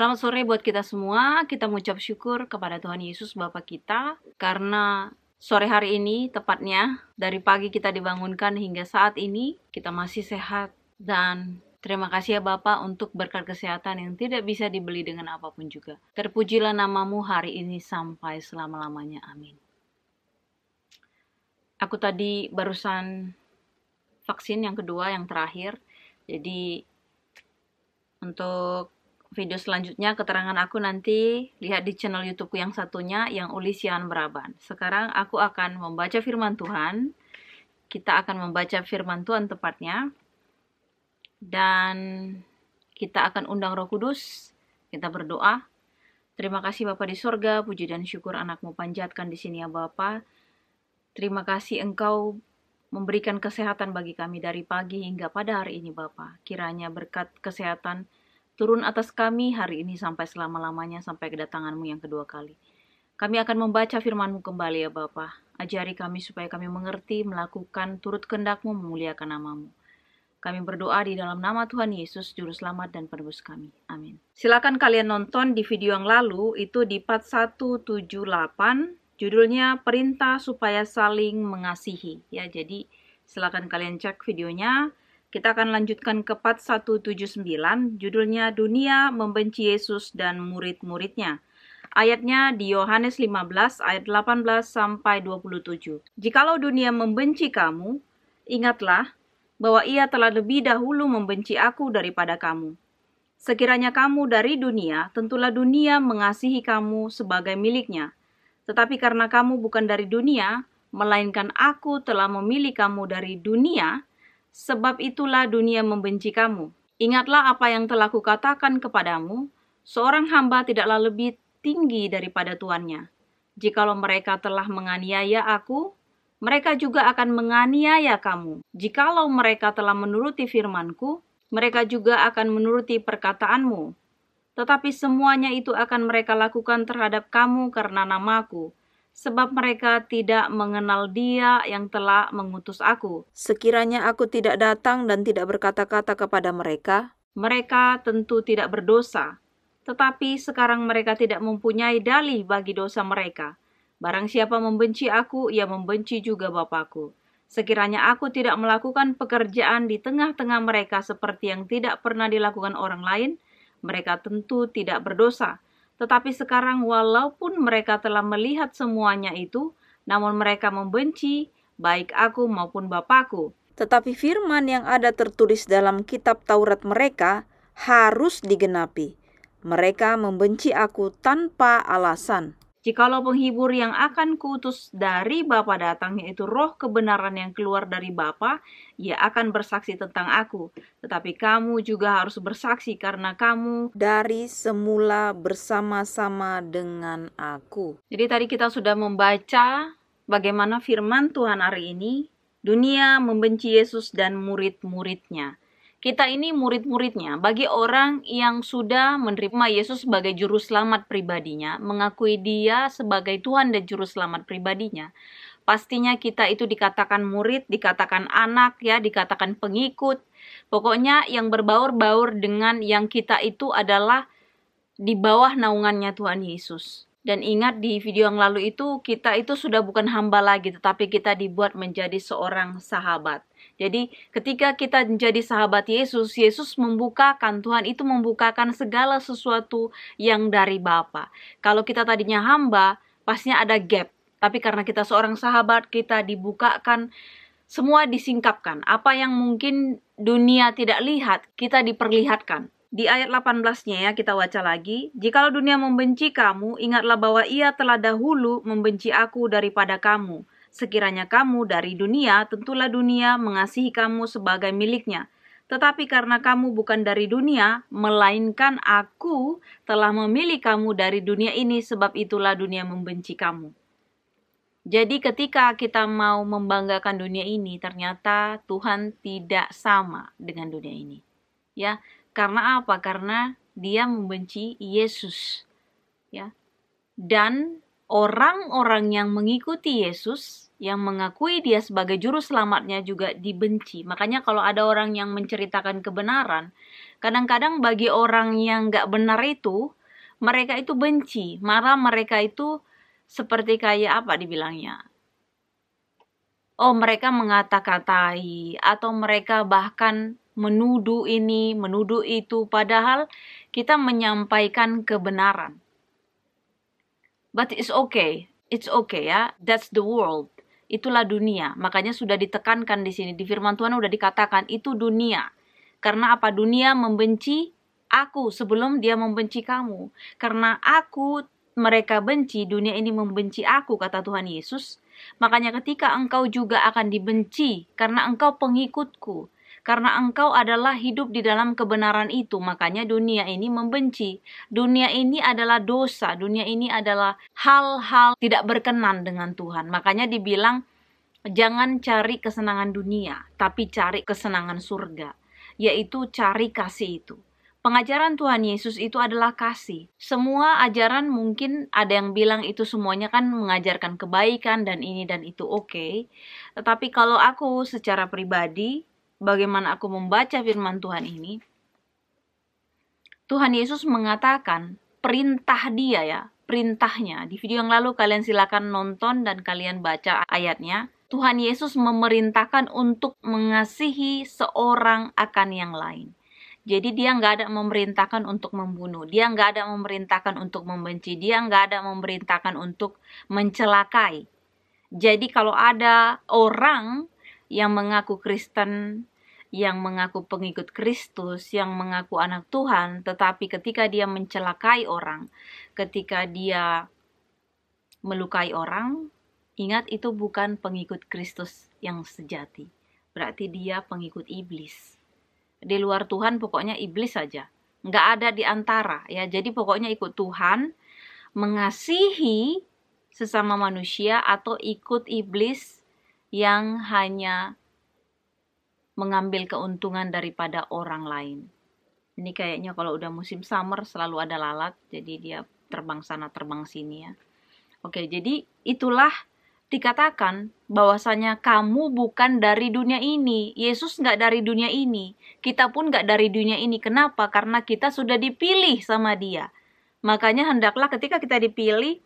Selamat sore buat kita semua. Kita mengucap syukur kepada Tuhan Yesus Bapa kita karena sore hari ini tepatnya dari pagi kita dibangunkan hingga saat ini kita masih sehat, dan terima kasih ya Bapa untuk berkat kesehatan yang tidak bisa dibeli dengan apapun juga. Terpujilah namamu hari ini sampai selama-lamanya. Amin. Aku tadi barusan vaksin yang kedua, yang terakhir. Jadi untuk video selanjutnya, keterangan aku nanti lihat di channel YouTubeku yang satunya, yang Ulisian Braban. Sekarang aku akan membaca firman Tuhan. Kita akan membaca firman Tuhan tepatnya. Dan kita akan undang Roh Kudus. Kita berdoa. Terima kasih Bapa di sorga, puji dan syukur anakmu panjatkan di sini ya Bapa. Terima kasih Engkau memberikan kesehatan bagi kami dari pagi hingga pada hari ini Bapa. Kiranya berkat kesehatan turun atas kami hari ini sampai selama-lamanya, sampai kedatanganmu yang kedua kali. Kami akan membaca firman-Mu kembali ya Bapa. Ajari kami supaya kami mengerti, melakukan turut kehendak-Mu, memuliakan nama-Mu. Kami berdoa di dalam nama Tuhan Yesus, Juru Selamat dan Penebus kami. Amin. Silakan kalian nonton di video yang lalu, itu di part 178, judulnya Perintah Supaya Saling Mengasihi. Ya, jadi silakan kalian cek videonya. Kita akan lanjutkan ke part 179, judulnya Dunia Membenci Yesus dan Murid-Muridnya. Ayatnya di Yohanes 15 ayat 18 sampai 27. Jikalau dunia membenci kamu, ingatlah bahwa ia telah lebih dahulu membenci aku daripada kamu. Sekiranya kamu dari dunia, tentulah dunia mengasihi kamu sebagai miliknya. Tetapi karena kamu bukan dari dunia, melainkan aku telah memilih kamu dari dunia, sebab itulah dunia membenci kamu. Ingatlah apa yang telah kukatakan kepadamu, seorang hamba tidaklah lebih tinggi daripada tuannya. Jikalau mereka telah menganiaya aku, mereka juga akan menganiaya kamu. Jikalau mereka telah menuruti firman-Ku, mereka juga akan menuruti perkataanmu. Tetapi semuanya itu akan mereka lakukan terhadap kamu karena nama-Ku, sebab mereka tidak mengenal Dia yang telah mengutus aku. Sekiranya aku tidak datang dan tidak berkata-kata kepada mereka, mereka tentu tidak berdosa. Tetapi sekarang mereka tidak mempunyai dalih bagi dosa mereka. Barang siapa membenci aku, ia membenci juga Bapa-Ku. Sekiranya aku tidak melakukan pekerjaan di tengah-tengah mereka seperti yang tidak pernah dilakukan orang lain, mereka tentu tidak berdosa. Tetapi sekarang walaupun mereka telah melihat semuanya itu, namun mereka membenci baik aku maupun Bapa-Ku. Tetapi firman yang ada tertulis dalam kitab Taurat mereka harus digenapi. Mereka membenci aku tanpa alasan. Jikalau penghibur yang akan kuutus dari Bapa datang, yaitu roh kebenaran yang keluar dari Bapa, ia akan bersaksi tentang aku. Tetapi kamu juga harus bersaksi karena kamu dari semula bersama-sama dengan aku. Jadi tadi kita sudah membaca bagaimana firman Tuhan hari ini, dunia membenci Yesus dan murid-muridnya. Kita ini murid-muridnya. Bagi orang yang sudah menerima Yesus sebagai juru selamat pribadinya, mengakui Dia sebagai Tuhan dan juru selamat pribadinya, pastinya kita itu dikatakan murid, dikatakan anak, ya, dikatakan pengikut. Pokoknya yang berbaur-baur dengan yang kita itu adalah di bawah naungannya Tuhan Yesus. Dan ingat di video yang lalu itu, kita itu sudah bukan hamba lagi, tetapi kita dibuat menjadi seorang sahabat. Jadi ketika kita menjadi sahabat Yesus, Yesus membukakan, Tuhan itu membukakan segala sesuatu yang dari Bapa. Kalau kita tadinya hamba, pastinya ada gap. Tapi karena kita seorang sahabat, kita dibukakan, semua disingkapkan. Apa yang mungkin dunia tidak lihat, kita diperlihatkan. Di ayat 18-nya ya, kita baca lagi. Jikalau dunia membenci kamu, ingatlah bahwa ia telah dahulu membenci aku daripada kamu. Sekiranya kamu dari dunia, tentulah dunia mengasihi kamu sebagai miliknya. Tetapi karena kamu bukan dari dunia, melainkan aku telah memilih kamu dari dunia ini, sebab itulah dunia membenci kamu. Jadi ketika kita mau membanggakan dunia ini, ternyata Tuhan tidak sama dengan dunia ini. Ya, karena apa? Karena Dia membenci Yesus. Ya. Dan orang-orang yang mengikuti Yesus, yang mengakui dia sebagai juru selamatnya juga dibenci. Makanya kalau ada orang yang menceritakan kebenaran, kadang-kadang bagi orang yang gak benar itu, mereka itu benci. Malah mereka itu seperti kayak apa dibilangnya? Oh, mereka mengata-katai, atau mereka bahkan menuduh ini, menuduh itu, padahal kita menyampaikan kebenaran. But it's okay ya, that's the world. Itulah dunia. Makanya sudah ditekankan di sini, di firman Tuhan sudah dikatakan itu dunia. Karena apa? Dunia membenci aku sebelum dia membenci kamu. Karena mereka benci, dunia ini membenci aku, kata Tuhan Yesus. Makanya ketika engkau juga akan dibenci karena engkau pengikutku. Karena engkau adalah hidup di dalam kebenaran itu, makanya dunia ini membenci. Dunia ini adalah dosa, dunia ini adalah hal-hal tidak berkenan dengan Tuhan. Makanya dibilang, jangan cari kesenangan dunia, tapi cari kesenangan surga, yaitu cari kasih itu. Pengajaran Tuhan Yesus itu adalah kasih. Semua ajaran mungkin ada yang bilang itu semuanya kan mengajarkan kebaikan dan ini dan itu oke. Tetapi kalau aku secara pribadi, bagaimana aku membaca firman Tuhan ini, Tuhan Yesus mengatakan perintah dia ya, perintahnya. Di video yang lalu kalian silakan nonton dan kalian baca ayatnya. Tuhan Yesus memerintahkan untuk mengasihi seorang akan yang lain. Jadi dia nggak ada memerintahkan untuk membunuh, dia nggak ada memerintahkan untuk membenci, dia nggak ada memerintahkan untuk mencelakai. Jadi kalau ada orang yang mengaku Kristen, yang mengaku pengikut Kristus, yang mengaku anak Tuhan, tetapi ketika dia mencelakai orang, ketika dia melukai orang, ingat itu bukan pengikut Kristus yang sejati. Berarti dia pengikut iblis. Di luar Tuhan pokoknya iblis saja. Nggak ada di antara ya. Jadi pokoknya ikut Tuhan, mengasihi sesama manusia, atau ikut iblis yang hanya mengambil keuntungan daripada orang lain. Ini kayaknya kalau udah musim summer selalu ada lalat, jadi dia terbang sana terbang sini ya. Oke, jadi itulah dikatakan bahwasanya kamu bukan dari dunia ini. Yesus nggak dari dunia ini. Kita pun nggak dari dunia ini. Kenapa? Karena kita sudah dipilih sama dia. Makanya hendaklah ketika kita dipilih,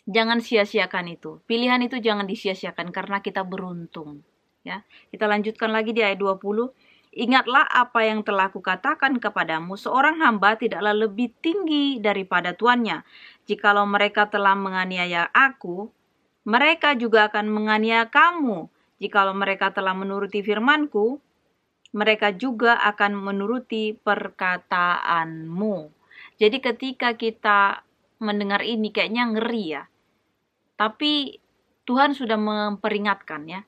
jangan sia-siakan itu. Pilihan itu jangan disia-siakan karena kita beruntung. Ya, kita lanjutkan lagi di ayat 20. Ingatlah apa yang telah kukatakan kepadamu, seorang hamba tidaklah lebih tinggi daripada tuannya. Jikalau mereka telah menganiaya aku, mereka juga akan menganiaya kamu. Jikalau mereka telah menuruti firman-Ku, mereka juga akan menuruti perkataanmu. Jadi ketika kita mendengar ini kayaknya ngeri ya. Tapi Tuhan sudah memperingatkan ya.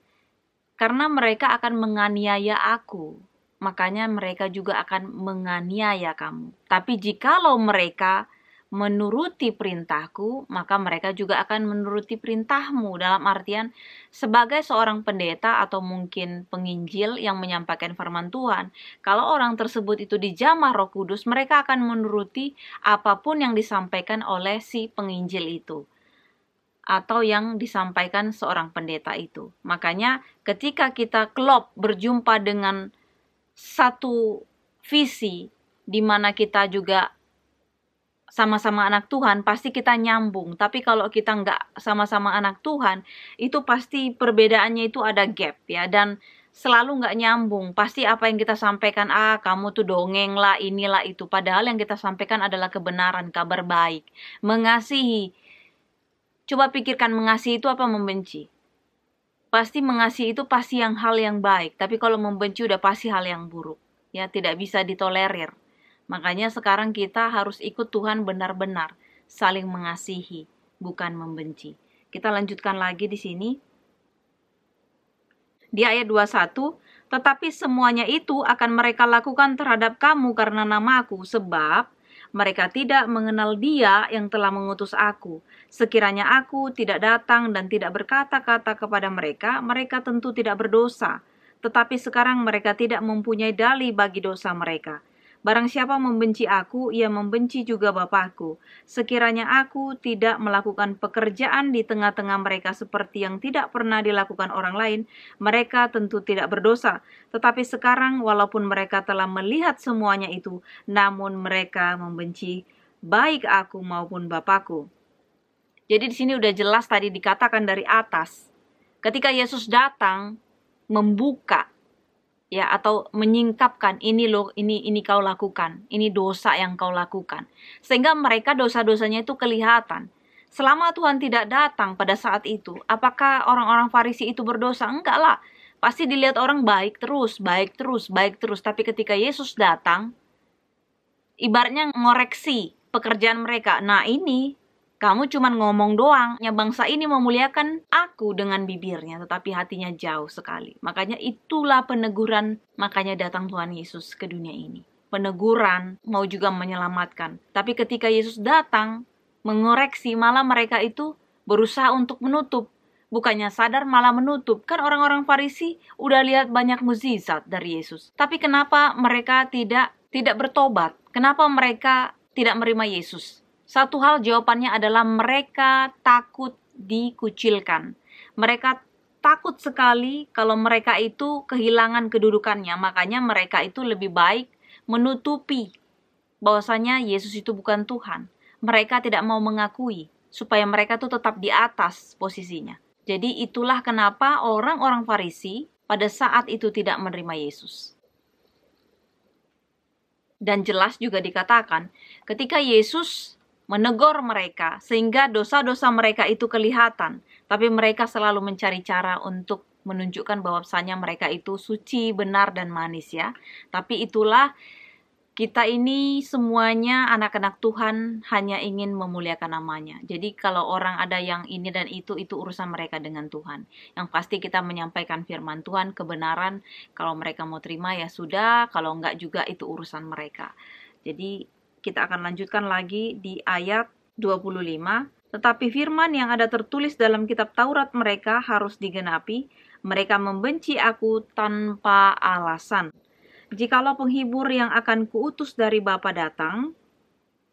Karena mereka akan menganiaya aku, makanya mereka juga akan menganiaya kamu. Tapi jikalau mereka menuruti perintahku, maka mereka juga akan menuruti perintahmu. Dalam artian, sebagai seorang pendeta atau mungkin penginjil yang menyampaikan firman Tuhan, kalau orang tersebut itu dijamah Roh Kudus, mereka akan menuruti apapun yang disampaikan oleh si penginjil itu, atau yang disampaikan seorang pendeta itu. Makanya ketika kita klop berjumpa dengan satu visi, di mana kita juga sama-sama anak Tuhan, pasti kita nyambung. Tapi kalau kita nggak sama-sama anak Tuhan, itu pasti perbedaannya itu ada gap ya, dan selalu nggak nyambung. Pasti apa yang kita sampaikan, kamu tuh dongeng lah, inilah itu. Padahal yang kita sampaikan adalah kebenaran, kabar baik, mengasihi. Coba pikirkan, mengasihi itu apa membenci? Pasti mengasihi itu pasti hal yang baik. Tapi kalau membenci udah pasti hal yang buruk. Ya, tidak bisa ditolerir. Makanya sekarang kita harus ikut Tuhan benar-benar saling mengasihi, bukan membenci. Kita lanjutkan lagi di sini. Di ayat 21, tetapi semuanya itu akan mereka lakukan terhadap kamu karena namaku, sebab mereka tidak mengenal Dia yang telah mengutus aku. Sekiranya aku tidak datang dan tidak berkata-kata kepada mereka, mereka tentu tidak berdosa. Tetapi sekarang mereka tidak mempunyai dalih bagi dosa mereka. Barang siapa membenci aku, ia membenci juga Bapakku. Sekiranya aku tidak melakukan pekerjaan di tengah-tengah mereka seperti yang tidak pernah dilakukan orang lain, mereka tentu tidak berdosa. Tetapi sekarang walaupun mereka telah melihat semuanya itu, namun mereka membenci baik aku maupun Bapakku. Jadi di sini udah jelas tadi dikatakan dari atas. Ketika Yesus datang, membuka ya, atau menyingkapkan, ini loh, ini kau lakukan, ini dosa yang kau lakukan, sehingga mereka dosa-dosanya itu kelihatan. Selama Tuhan tidak datang pada saat itu, apakah orang-orang Farisi itu berdosa? Enggak lah, pasti dilihat orang baik terus, baik terus, baik terus. Tapi ketika Yesus datang, ibaratnya ngoreksi pekerjaan mereka. Nah, ini kamu cuma ngomong doang. Bangsa ini memuliakan aku dengan bibirnya, tetapi hatinya jauh sekali. Makanya itulah peneguran, makanya datang Tuhan Yesus ke dunia ini. Peneguran, mau juga menyelamatkan. Tapi ketika Yesus datang, mengoreksi, malah mereka itu berusaha untuk menutup. Bukannya sadar, malah menutup. Kan orang-orang Farisi udah lihat banyak mukjizat dari Yesus. Tapi kenapa mereka tidak bertobat? Kenapa mereka tidak menerima Yesus? Satu hal jawabannya adalah mereka takut dikucilkan. Mereka takut sekali kalau mereka itu kehilangan kedudukannya. Makanya mereka itu lebih baik menutupi bahwasanya Yesus itu bukan Tuhan. Mereka tidak mau mengakui supaya mereka itu tetap di atas posisinya. Jadi itulah kenapa orang-orang Farisi pada saat itu tidak menerima Yesus. Dan jelas juga dikatakan ketika Yesus menegur mereka sehingga dosa-dosa mereka itu kelihatan, tapi mereka selalu mencari cara untuk menunjukkan bahwasanya mereka itu suci, benar, dan manis ya. Tapi itulah, kita ini semuanya anak-anak Tuhan hanya ingin memuliakan namanya. Jadi kalau orang ada yang ini dan itu urusan mereka dengan Tuhan. Yang pasti kita menyampaikan firman Tuhan, kebenaran. Kalau mereka mau terima ya sudah, kalau enggak juga itu urusan mereka. Jadi kita akan lanjutkan lagi di ayat 25. Tetapi firman yang ada tertulis dalam kitab Taurat mereka harus digenapi. Mereka membenci aku tanpa alasan. Jikalau penghibur yang akan kuutus dari Bapa datang,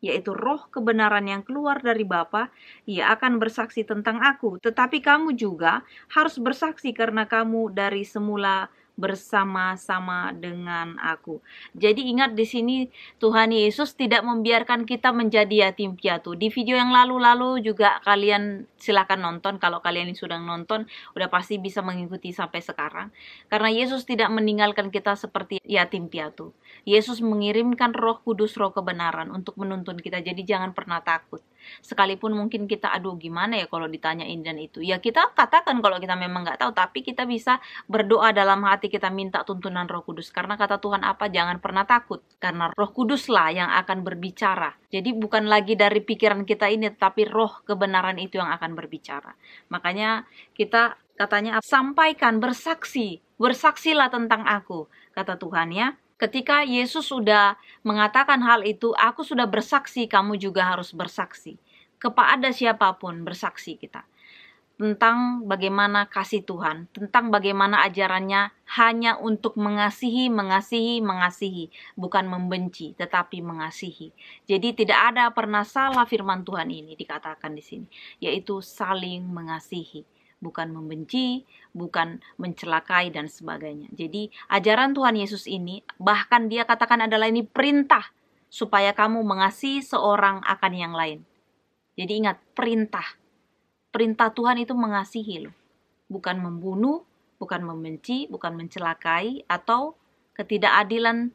yaitu roh kebenaran yang keluar dari Bapa, ia akan bersaksi tentang aku. Tetapi kamu juga harus bersaksi karena kamu dari semula bersama-sama dengan aku. Jadi ingat di sini Tuhan Yesus tidak membiarkan kita menjadi yatim piatu. Di video yang lalu-lalu juga kalian silakan nonton. Kalau kalian yang sudah nonton udah pasti bisa mengikuti sampai sekarang. Karena Yesus tidak meninggalkan kita seperti yatim piatu. Yesus mengirimkan Roh Kudus, Roh kebenaran untuk menuntun kita. Jadi jangan pernah takut. Sekalipun mungkin kita aduh gimana ya kalau ditanya ini dan itu. Ya kita katakan kalau kita memang nggak tahu, tapi kita bisa berdoa dalam hati, kita minta tuntunan Roh Kudus. Karena kata Tuhan apa? Jangan pernah takut. Karena Roh Kuduslah yang akan berbicara. Jadi bukan lagi dari pikiran kita ini, tapi Roh kebenaran itu yang akan berbicara. Makanya kita katanya sampaikan, bersaksi. Bersaksilah tentang aku, kata Tuhan ya. Ketika Yesus sudah mengatakan hal itu, aku sudah bersaksi, kamu juga harus bersaksi. Kepada siapapun bersaksi kita. Tentang bagaimana kasih Tuhan, tentang bagaimana ajarannya hanya untuk mengasihi, bukan membenci, tetapi mengasihi. Jadi tidak ada pernah salah firman Tuhan ini dikatakan di sini, yaitu saling mengasihi. Bukan membenci, bukan mencelakai dan sebagainya. Jadi ajaran Tuhan Yesus ini, bahkan dia katakan adalah ini perintah supaya kamu mengasihi seorang akan yang lain. Jadi ingat, perintah. Perintah Tuhan itu mengasihi loh. Bukan membunuh, bukan membenci, bukan mencelakai, atau ketidakadilan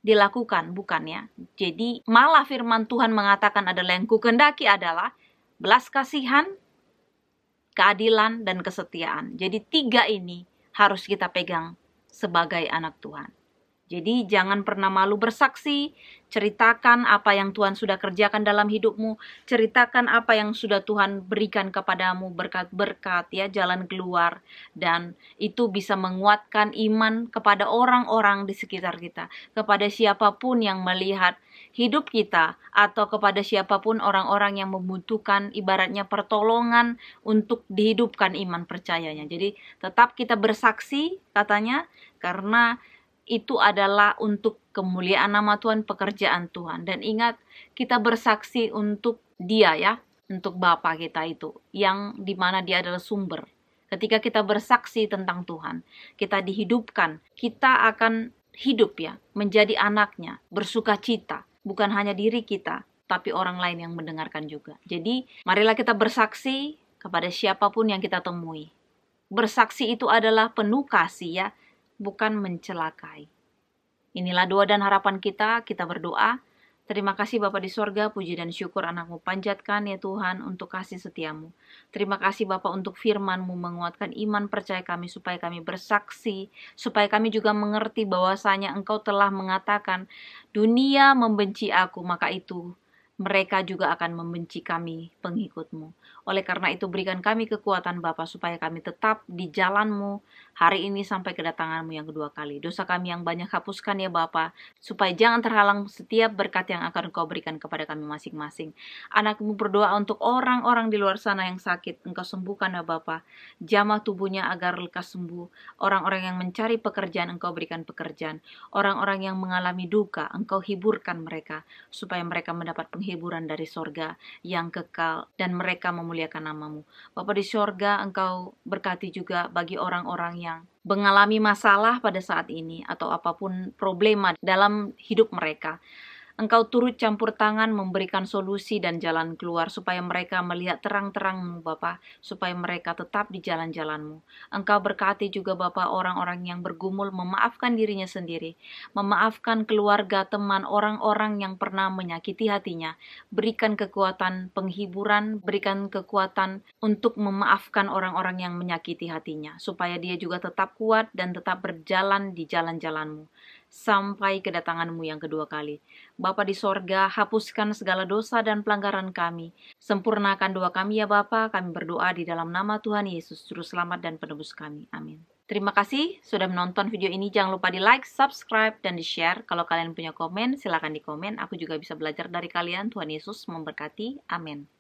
dilakukan, bukan ya. Jadi malah firman Tuhan mengatakan adalah yang kukehendaki adalah belas kasihan, keadilan, dan kesetiaan. Jadi 3 ini harus kita pegang sebagai anak Tuhan. Jadi jangan pernah malu bersaksi, ceritakan apa yang Tuhan sudah kerjakan dalam hidupmu, ceritakan apa yang sudah Tuhan berikan kepadamu, berkat-berkat ya, jalan keluar, dan itu bisa menguatkan iman kepada orang-orang di sekitar kita, kepada siapapun yang melihat hidup kita, atau kepada siapapun orang-orang yang membutuhkan ibaratnya pertolongan untuk dihidupkan iman percayanya. Jadi tetap kita bersaksi katanya, karena itu adalah untuk kemuliaan nama Tuhan, pekerjaan Tuhan. Dan ingat, kita bersaksi untuk Dia ya, untuk Bapa kita itu, yang dimana Dia adalah sumber. Ketika kita bersaksi tentang Tuhan, kita dihidupkan, kita akan hidup ya, menjadi anaknya, bersuka cita, bukan hanya diri kita, tapi orang lain yang mendengarkan juga. Jadi, marilah kita bersaksi kepada siapapun yang kita temui. Bersaksi itu adalah penuh kasih ya, bukan mencelakai. Inilah doa dan harapan kita berdoa. Terima kasih Bapa di sorga, puji dan syukur anak-Mu panjatkan ya Tuhan untuk kasih setiamu. Terima kasih Bapa untuk firman-Mu menguatkan iman percaya kami supaya kami bersaksi, supaya kami juga mengerti bahwasanya Engkau telah mengatakan, dunia membenci aku, maka itu mereka juga akan membenci kami, pengikut-Mu. Oleh karena itu berikan kami kekuatan Bapa supaya kami tetap di jalan-Mu hari ini sampai kedatangan-Mu yang kedua kali. Dosa kami yang banyak hapuskan ya Bapa, supaya jangan terhalang setiap berkat yang akan Engkau berikan kepada kami masing-masing. Anak-Mu berdoa untuk orang-orang di luar sana yang sakit, Engkau sembuhkan ya Bapa. Jamah tubuhnya agar lekas sembuh. Orang-orang yang mencari pekerjaan, Engkau berikan pekerjaan. Orang-orang yang mengalami duka, Engkau hiburkan mereka, supaya mereka mendapat penghiburan dari sorga yang kekal, dan mereka memuliakan nama-Mu. Bapa di sorga, Engkau berkati juga bagi orang-orang yang mengalami masalah pada saat ini, atau apapun problema dalam hidup mereka. Engkau turut campur tangan memberikan solusi dan jalan keluar supaya mereka melihat terang-terang-Mu Bapa, supaya mereka tetap di jalan-jalan-Mu. Engkau berkati juga Bapa orang-orang yang bergumul memaafkan dirinya sendiri, memaafkan keluarga, teman, orang-orang yang pernah menyakiti hatinya. Berikan kekuatan penghiburan, berikan kekuatan untuk memaafkan orang-orang yang menyakiti hatinya, supaya dia juga tetap kuat dan tetap berjalan di jalan-jalan-Mu sampai kedatangan-Mu yang kedua kali. Bapa di sorga, hapuskan segala dosa dan pelanggaran kami. Sempurnakan doa kami ya Bapa, kami berdoa di dalam nama Tuhan Yesus, Juru Selamat dan Penebus kami. Amin. Terima kasih sudah menonton video ini. Jangan lupa di like, subscribe, dan di share. Kalau kalian punya komen, silakan di komen. Aku juga bisa belajar dari kalian. Tuhan Yesus memberkati. Amin.